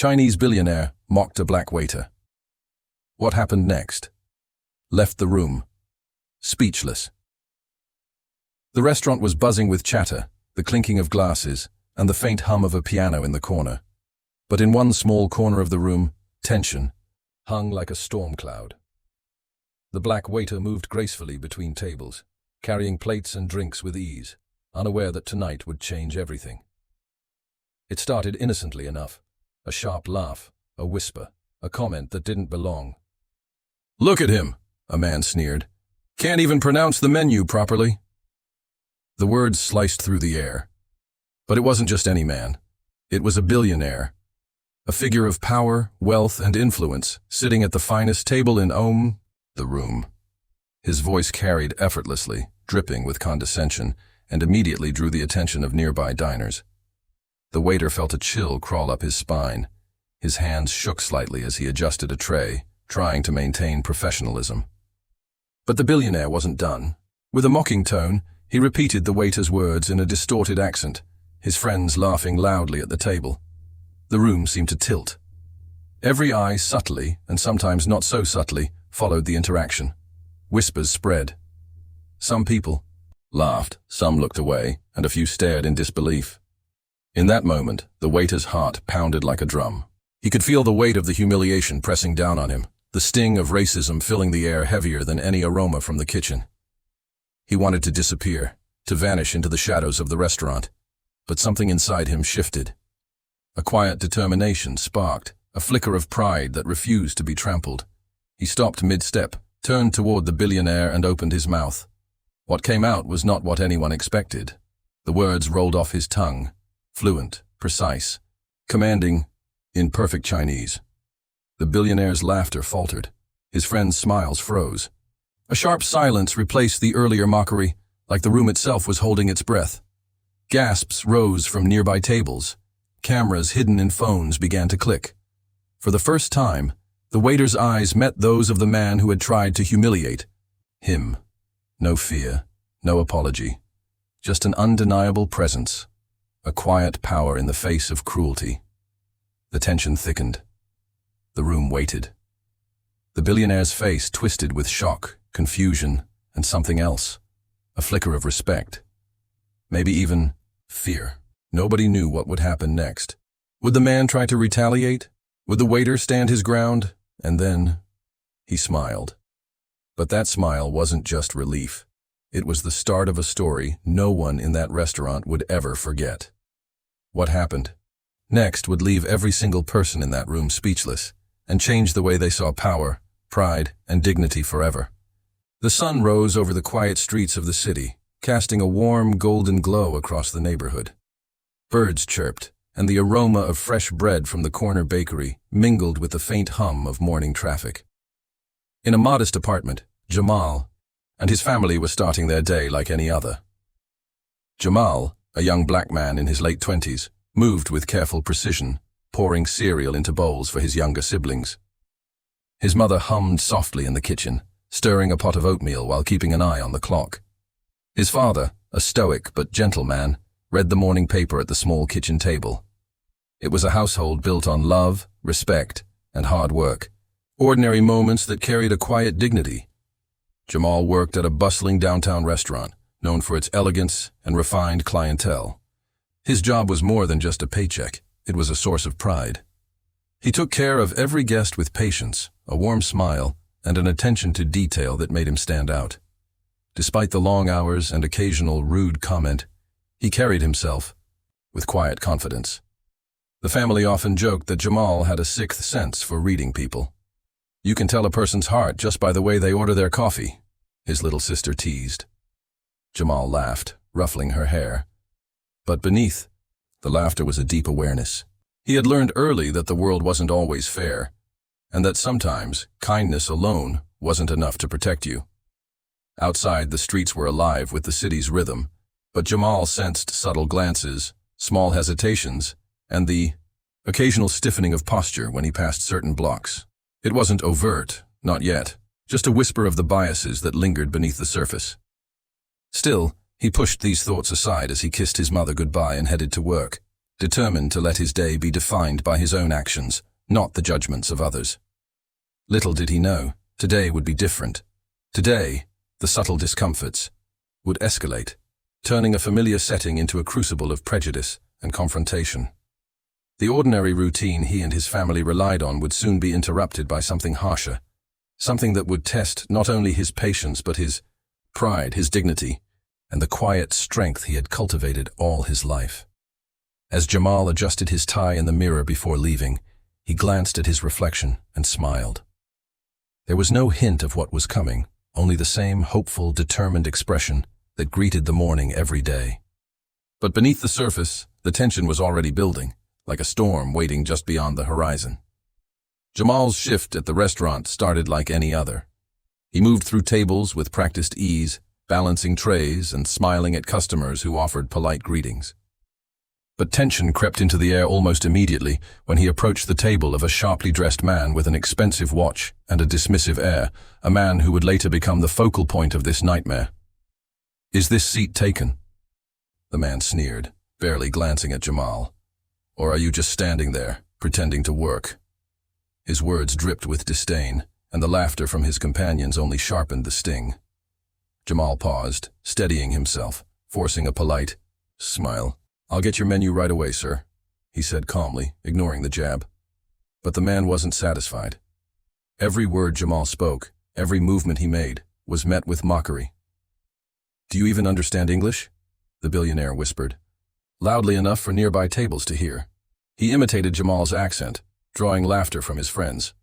Chinese billionaire mocked a black waiter. What happened next? Left the room, speechless. The restaurant was buzzing with chatter, the clinking of glasses, and the faint hum of a piano in the corner. But in one small corner of the room, tension hung like a storm cloud. The black waiter moved gracefully between tables, carrying plates and drinks with ease, unaware that tonight would change everything. It started innocently enough. A sharp laugh, a whisper, a comment that didn't belong. "Look at him," a man sneered. "Can't even pronounce the menu properly." The words sliced through the air. But it wasn't just any man. It was a billionaire. A figure of power, wealth, and influence, sitting at the finest table in the room. His voice carried effortlessly, dripping with condescension, and immediately drew the attention of nearby diners. The waiter felt a chill crawl up his spine. His hands shook slightly as he adjusted a tray, trying to maintain professionalism. But the billionaire wasn't done. With a mocking tone, he repeated the waiter's words in a distorted accent, his friends laughing loudly at the table. The room seemed to tilt. Every eye subtly, and sometimes not so subtly, followed the interaction. Whispers spread. Some people laughed, some looked away, and a few stared in disbelief. In that moment, the waiter's heart pounded like a drum. He could feel the weight of the humiliation pressing down on him, the sting of racism filling the air heavier than any aroma from the kitchen. He wanted to disappear, to vanish into the shadows of the restaurant, but something inside him shifted. A quiet determination sparked, a flicker of pride that refused to be trampled. He stopped mid-step, turned toward the billionaire and opened his mouth. What came out was not what anyone expected. The words rolled off his tongue, fluent, precise, commanding, in perfect Chinese. The billionaire's laughter faltered. His friends' smiles froze. A sharp silence replaced the earlier mockery, like the room itself was holding its breath. Gasps rose from nearby tables. Cameras hidden in phones began to click. For the first time, the waiter's eyes met those of the man who had tried to humiliate him. No fear, no apology, just an undeniable presence. A quiet power in the face of cruelty. The tension thickened. The room waited. The billionaire's face twisted with shock, confusion, and something else. A flicker of respect. Maybe even fear. Nobody knew what would happen next. Would the man try to retaliate? Would the waiter stand his ground? And then he smiled. But that smile wasn't just relief. It was the start of a story no one in that restaurant would ever forget. What happened next would leave every single person in that room speechless and change the way they saw power, pride, and dignity forever. The sun rose over the quiet streets of the city, casting a warm, golden glow across the neighborhood. Birds chirped, and the aroma of fresh bread from the corner bakery mingled with the faint hum of morning traffic. In a modest apartment, Jamal and his family were starting their day like any other. Jamal, a young black man in his late 20s, moved with careful precision, pouring cereal into bowls for his younger siblings. His mother hummed softly in the kitchen, stirring a pot of oatmeal while keeping an eye on the clock. His father, a stoic but gentle man, read the morning paper at the small kitchen table. It was a household built on love, respect, and hard work, ordinary moments that carried a quiet dignity. Jamal worked at a bustling downtown restaurant, known for its elegance and refined clientele. His job was more than just a paycheck. It was a source of pride. He took care of every guest with patience, a warm smile, and an attention to detail that made him stand out. Despite the long hours and occasional rude comment, he carried himself with quiet confidence. The family often joked that Jamal had a sixth sense for reading people. "You can tell a person's heart just by the way they order their coffee," his little sister teased. Jamal laughed, ruffling her hair. But beneath the laughter was a deep awareness. He had learned early that the world wasn't always fair, and that sometimes kindness alone wasn't enough to protect you. Outside, the streets were alive with the city's rhythm, but Jamal sensed subtle glances, small hesitations, and the occasional stiffening of posture when he passed certain blocks. It wasn't overt, not yet, just a whisper of the biases that lingered beneath the surface. Still, he pushed these thoughts aside as he kissed his mother goodbye and headed to work. determined to let his day be defined by his own actions, not the judgments of others. Little did he know, today would be different. Today, the subtle discomforts would escalate, turning a familiar setting into a crucible of prejudice and confrontation. The ordinary routine he and his family relied on would soon be interrupted by something harsher, something that would test not only his patience but his pride, his dignity, and the quiet strength he had cultivated all his life. As Jamal adjusted his tie in the mirror before leaving, he glanced at his reflection and smiled. There was no hint of what was coming, only the same hopeful, determined expression that greeted the morning every day. But beneath the surface, the tension was already building, like a storm waiting just beyond the horizon. Jamal's shift at the restaurant started like any other. He moved through tables with practiced ease, balancing trays and smiling at customers who offered polite greetings. But tension crept into the air almost immediately when he approached the table of a sharply dressed man with an expensive watch and a dismissive air, a man who would later become the focal point of this nightmare. "Is this seat taken?" The man sneered, barely glancing at Jamal. "Or are you just standing there, pretending to work?" His words dripped with disdain, and the laughter from his companions only sharpened the sting. Jamal paused, steadying himself, forcing a polite smile. "I'll get your menu right away, sir," he said calmly, ignoring the jab. But the man wasn't satisfied. Every word Jamal spoke, every movement he made, was met with mockery. "Do you even understand English?" the billionaire whispered, loudly enough for nearby tables to hear. He imitated Jamal's accent, drawing laughter from his friends.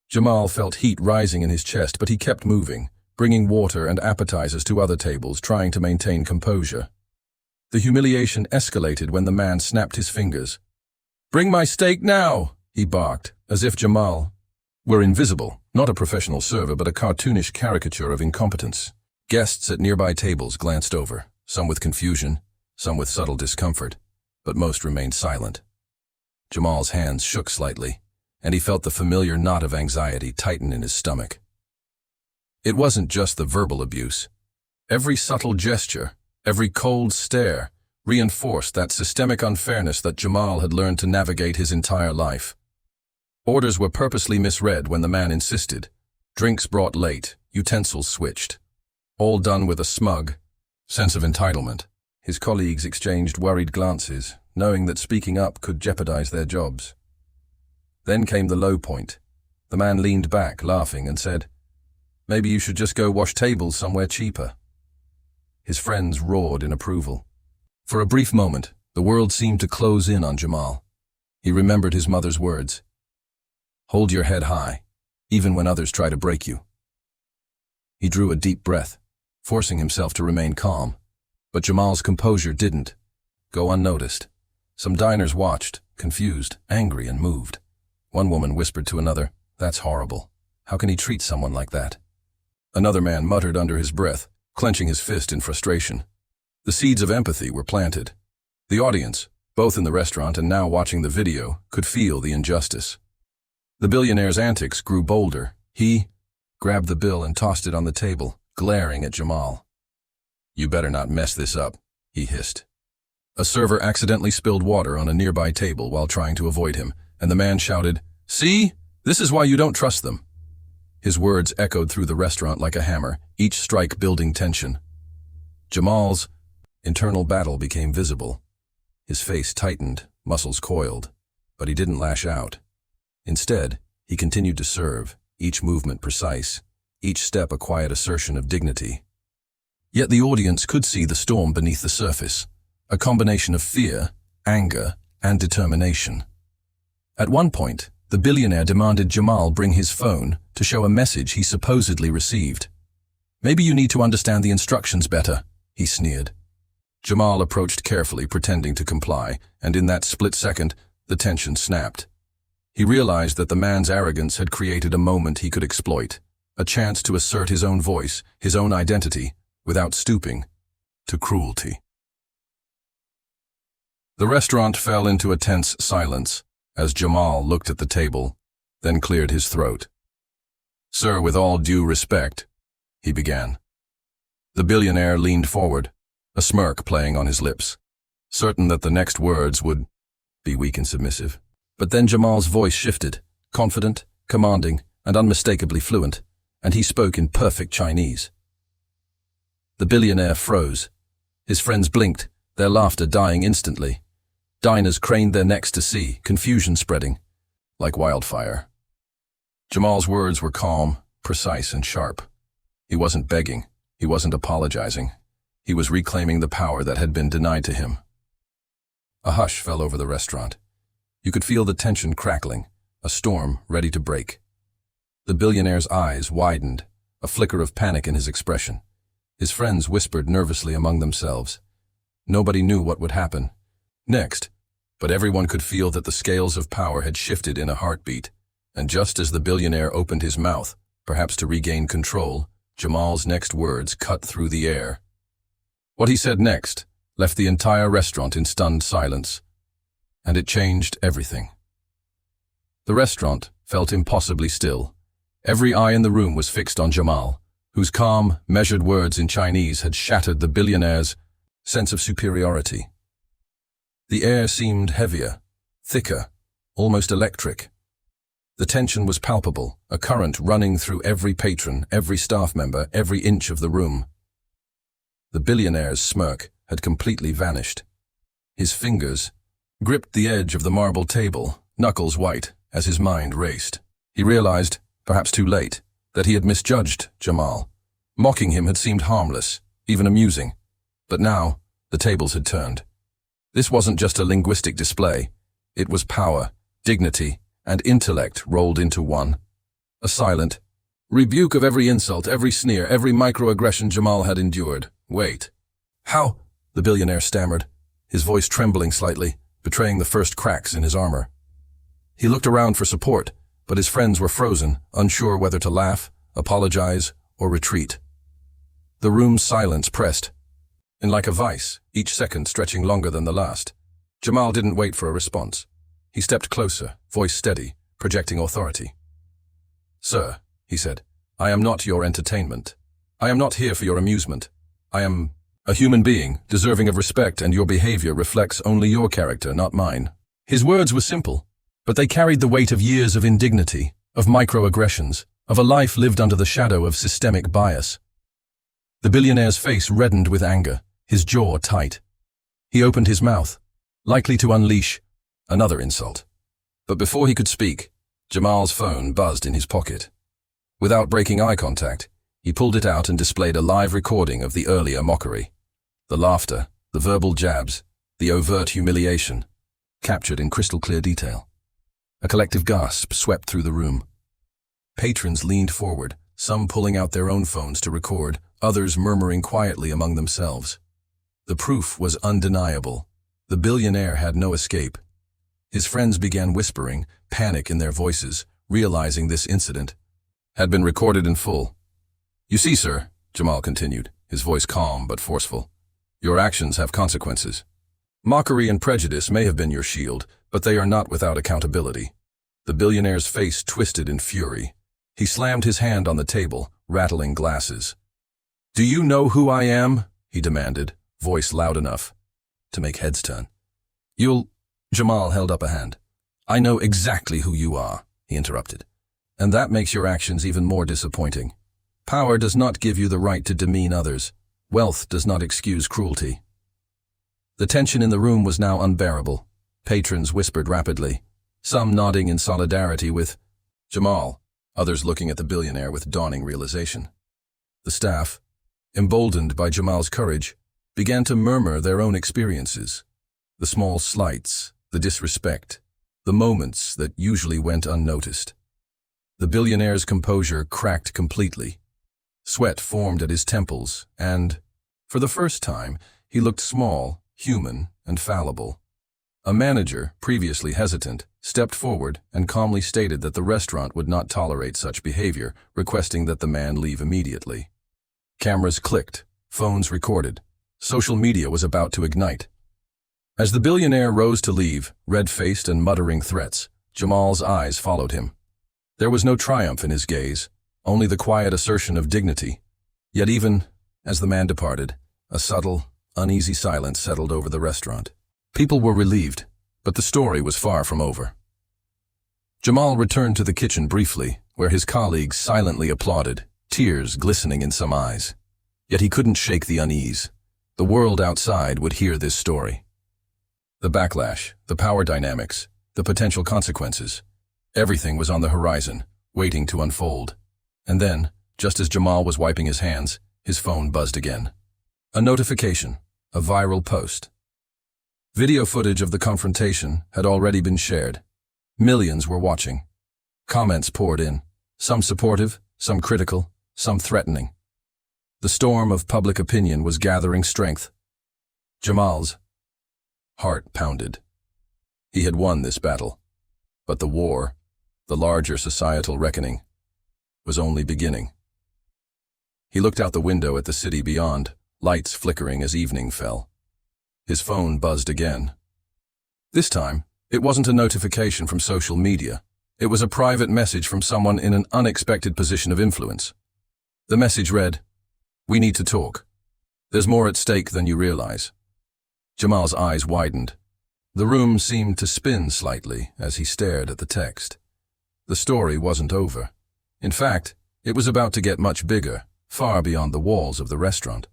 Jamal felt heat rising in his chest, but he kept moving, bringing water and appetizers to other tables, trying to maintain composure. The humiliation escalated when the man snapped his fingers. "Bring my steak now!" he barked, as if Jamal were invisible, not a professional server but a cartoonish caricature of incompetence. Guests at nearby tables glanced over, some with confusion, some with subtle discomfort, but most remained silent. Jamal's hands shook slightly, and he felt the familiar knot of anxiety tighten in his stomach. It wasn't just the verbal abuse. Every subtle gesture, every cold stare, reinforced that systemic unfairness that Jamal had learned to navigate his entire life. Orders were purposely misread when the man insisted. Drinks brought late, utensils switched. All done with a smug sense of entitlement. His colleagues exchanged worried glances, knowing that speaking up could jeopardize their jobs. Then came the low point. The man leaned back, laughing, and said, "Maybe you should just go wash tables somewhere cheaper." His friends roared in approval. For a brief moment, the world seemed to close in on Jamal. He remembered his mother's words. "Hold your head high, even when others try to break you." He drew a deep breath, forcing himself to remain calm. But Jamal's composure didn't go unnoticed. Some diners watched, confused, angry, and moved. One woman whispered to another, "That's horrible. How can he treat someone like that?" Another man muttered under his breath, clenching his fist in frustration. The seeds of empathy were planted. The audience, both in the restaurant and now watching the video, could feel the injustice. The billionaire's antics grew bolder. He grabbed the bill and tossed it on the table, glaring at Jamal. "You better not mess this up," he hissed. A server accidentally spilled water on a nearby table while trying to avoid him, and the man shouted, "See? This is why you don't trust them." His words echoed through the restaurant like a hammer, each strike building tension. Jamal's internal battle became visible. His face tightened, muscles coiled, but he didn't lash out. Instead, he continued to serve, each movement precise, each step a quiet assertion of dignity. Yet the audience could see the storm beneath the surface, a combination of fear, anger, and determination. At one point, the billionaire demanded Jamal bring his phone to show a message he supposedly received. "Maybe you need to understand the instructions better," he sneered. Jamal approached carefully, pretending to comply, and in that split second, the tension snapped. He realized that the man's arrogance had created a moment he could exploit, a chance to assert his own voice, his own identity, without stooping to cruelty. The restaurant fell into a tense silence as Jamal looked at the table, then cleared his throat. "Sir, with all due respect," he began. The billionaire leaned forward, a smirk playing on his lips, certain that the next words would be weak and submissive. But then Jamal's voice shifted, confident, commanding, and unmistakably fluent, and he spoke in perfect Chinese. The billionaire froze. His friends blinked, their laughter dying instantly. Diners craned their necks to see, confusion spreading, like wildfire. Jamal's words were calm, precise, and sharp. He wasn't begging, he wasn't apologizing. He was reclaiming the power that had been denied to him. A hush fell over the restaurant. You could feel the tension crackling, a storm ready to break. The billionaire's eyes widened, a flicker of panic in his expression. His friends whispered nervously among themselves. Nobody knew what would happen next, but everyone could feel that the scales of power had shifted in a heartbeat, and just as the billionaire opened his mouth, perhaps to regain control, Jamal's next words cut through the air. What he said next left the entire restaurant in stunned silence, and it changed everything. The restaurant felt impossibly still. Every eye in the room was fixed on Jamal, whose calm, measured words in Chinese had shattered the billionaire's sense of superiority. The air seemed heavier, thicker, almost electric. The tension was palpable, a current running through every patron, every staff member, every inch of the room. The billionaire's smirk had completely vanished. His fingers gripped the edge of the marble table, knuckles white, as his mind raced. He realized, perhaps too late, that he had misjudged Jamal. Mocking him had seemed harmless, even amusing. But now, the tables had turned. This wasn't just a linguistic display. It was power, dignity, and intellect rolled into one. A silent rebuke of every insult, every sneer, every microaggression Jamal had endured. Wait. How? The billionaire stammered, his voice trembling slightly, betraying the first cracks in his armor. He looked around for support, but his friends were frozen, unsure whether to laugh, apologize, or retreat. The room's silence pressed, and like a vice, each second stretching longer than the last. Jamal didn't wait for a response. He stepped closer, voice steady, projecting authority. "Sir," he said, "I am not your entertainment. I am not here for your amusement. I am a human being, deserving of respect, and your behavior reflects only your character, not mine." His words were simple, but they carried the weight of years of indignity, of microaggressions, of a life lived under the shadow of systemic bias. The billionaire's face reddened with anger, his jaw tight. He opened his mouth, likely to unleash another insult. But before he could speak, Jamal's phone buzzed in his pocket. Without breaking eye contact, he pulled it out and displayed a live recording of the earlier mockery. The laughter, the verbal jabs, the overt humiliation, captured in crystal-clear detail. A collective gasp swept through the room. Patrons leaned forward, some pulling out their own phones to record, others murmuring quietly among themselves. The proof was undeniable. The billionaire had no escape. His friends began whispering, panic in their voices, realizing this incident had been recorded in full. "You see, sir," Jamal continued, his voice calm but forceful, "your actions have consequences. Mockery and prejudice may have been your shield, but they are not without accountability." The billionaire's face twisted in fury. He slammed his hand on the table, rattling glasses. "Do you know who I am?" he demanded, voice loud enough to make heads turn. Jamal held up a hand. "I know exactly who you are," he interrupted. "And that makes your actions even more disappointing. Power does not give you the right to demean others. Wealth does not excuse cruelty." The tension in the room was now unbearable. Patrons whispered rapidly, some nodding in solidarity with Jamal, others looking at the billionaire with dawning realization. The staff, emboldened by Jamal's courage, began to murmur their own experiences. The small slights, the disrespect, the moments that usually went unnoticed. The billionaire's composure cracked completely. Sweat formed at his temples, and, for the first time, he looked small, human, and fallible. A manager, previously hesitant, stepped forward and calmly stated that the restaurant would not tolerate such behavior, requesting that the man leave immediately. Cameras clicked, phones recorded. Social media was about to ignite. As the billionaire rose to leave, red-faced and muttering threats, Jamal's eyes followed him. There was no triumph in his gaze, only the quiet assertion of dignity. Yet even as the man departed, a subtle, uneasy silence settled over the restaurant. People were relieved, But the story was far from over. Jamal returned to the kitchen briefly, where his colleagues silently applauded, tears glistening in some eyes. Yet he couldn't shake the unease. The world outside would hear this story. The backlash, the power dynamics, the potential consequences. Everything was on the horizon, waiting to unfold. And then, just as Jamal was wiping his hands, his phone buzzed again. A notification, a viral post. Video footage of the confrontation had already been shared. Millions were watching. Comments poured in, some supportive, some critical, some threatening. The storm of public opinion was gathering strength. Jamal's heart pounded. He had won this battle. But the war, the larger societal reckoning, was only beginning. He looked out the window at the city beyond, lights flickering as evening fell. His phone buzzed again. This time, it wasn't a notification from social media. It was a private message from someone in an unexpected position of influence. The message read, "We need to talk. There's more at stake than you realize." Jamal's eyes widened. The room seemed to spin slightly as he stared at the text. The story wasn't over. In fact, it was about to get much bigger, far beyond the walls of the restaurant.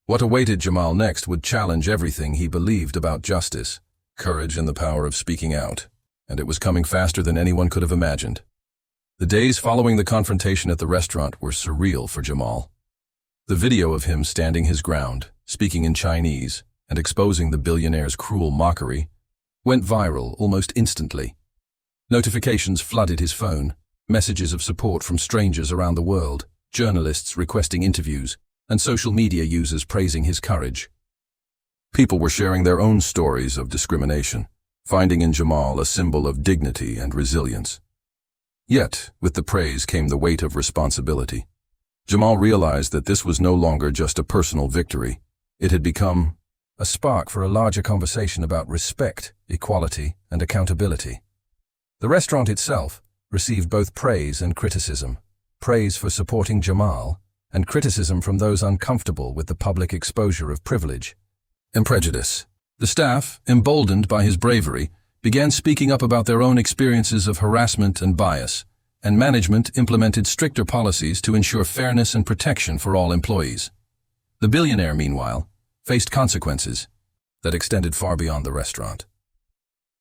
What awaited Jamal next would challenge everything he believed about justice, courage, and the power of speaking out, and it was coming faster than anyone could have imagined. The days following the confrontation at the restaurant were surreal for Jamal. The video of him standing his ground, speaking in Chinese, and exposing the billionaire's cruel mockery, went viral almost instantly. Notifications flooded his phone, messages of support from strangers around the world, journalists requesting interviews, and social media users praising his courage. People were sharing their own stories of discrimination, finding in Jamal a symbol of dignity and resilience. Yet, with the praise came the weight of responsibility. Jamal realized that this was no longer just a personal victory. It had become a spark for a larger conversation about respect, equality, and accountability. The restaurant itself received both praise and criticism. Praise for supporting Jamal, and criticism from those uncomfortable with the public exposure of privilege and prejudice. The staff, emboldened by his bravery, began speaking up about their own experiences of harassment and bias, and management implemented stricter policies to ensure fairness and protection for all employees. The billionaire, meanwhile, faced consequences that extended far beyond the restaurant.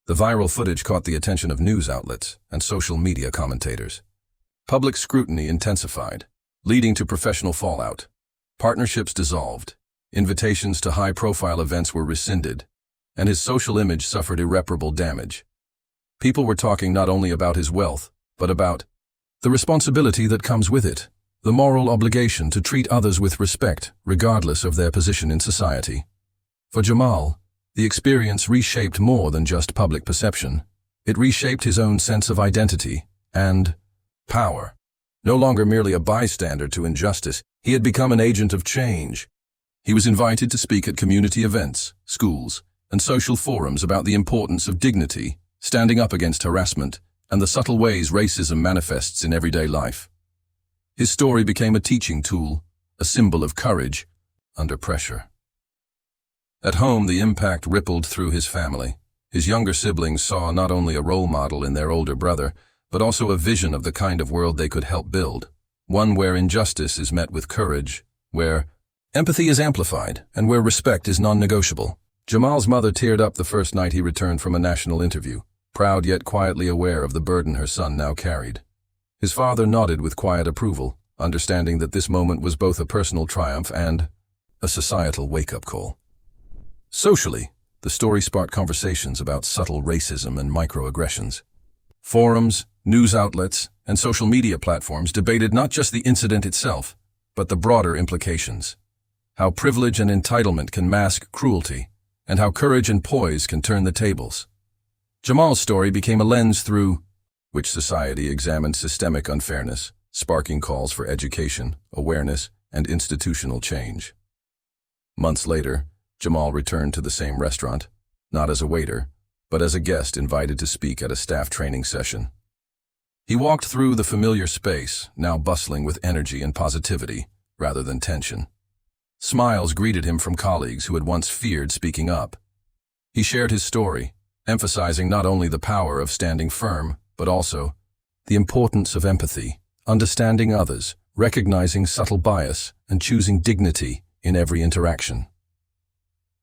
The viral footage caught the attention of news outlets and social media commentators. Public scrutiny intensified, leading to professional fallout. Partnerships dissolved, invitations to high-profile events were rescinded, and his social image suffered irreparable damage. People were talking not only about his wealth, but about the responsibility that comes with it, the moral obligation to treat others with respect, regardless of their position in society. For Jamal, the experience reshaped more than just public perception. It reshaped his own sense of identity and power. No longer merely a bystander to injustice, he had become an agent of change. He was invited to speak at community events, schools, and social forums about the importance of dignity, standing up against harassment, and the subtle ways racism manifests in everyday life. His story became a teaching tool, a symbol of courage under pressure. At home, the impact rippled through his family. His younger siblings saw not only a role model in their older brother, but also a vision of the kind of world they could help build, one where injustice is met with courage, where empathy is amplified, and where respect is non-negotiable. Jamal's mother teared up the first night he returned from a national interview, proud yet quietly aware of the burden her son now carried. His father nodded with quiet approval, understanding that this moment was both a personal triumph and a societal wake-up call. Socially, the story sparked conversations about subtle racism and microaggressions. Forums, news outlets, and social media platforms debated not just the incident itself, but the broader implications. How privilege and entitlement can mask cruelty, and how courage and poise can turn the tables. Jamal's story became a lens through which society examined systemic unfairness, sparking calls for education, awareness, and institutional change. Months later, Jamal returned to the same restaurant, not as a waiter, but as a guest invited to speak at a staff training session. He walked through the familiar space, now bustling with energy and positivity, rather than tension. Smiles greeted him from colleagues who had once feared speaking up. He shared his story, emphasizing not only the power of standing firm, but also the importance of empathy, understanding others, recognizing subtle bias, and choosing dignity in every interaction.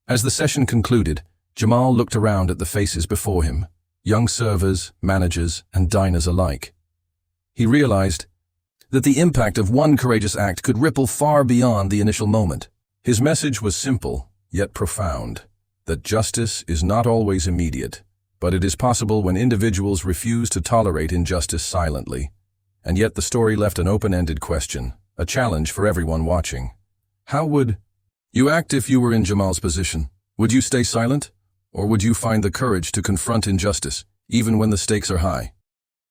As the session concluded, Jamal looked around at the faces before him, young servers, managers, and diners alike. He realized that the impact of one courageous act could ripple far beyond the initial moment. His message was simple, yet profound, that justice is not always immediate, but it is possible when individuals refuse to tolerate injustice silently. And yet the story left an open-ended question, a challenge for everyone watching. How would you act if you were in Jamal's position? Would you stay silent? Or would you find the courage to confront injustice, even when the stakes are high?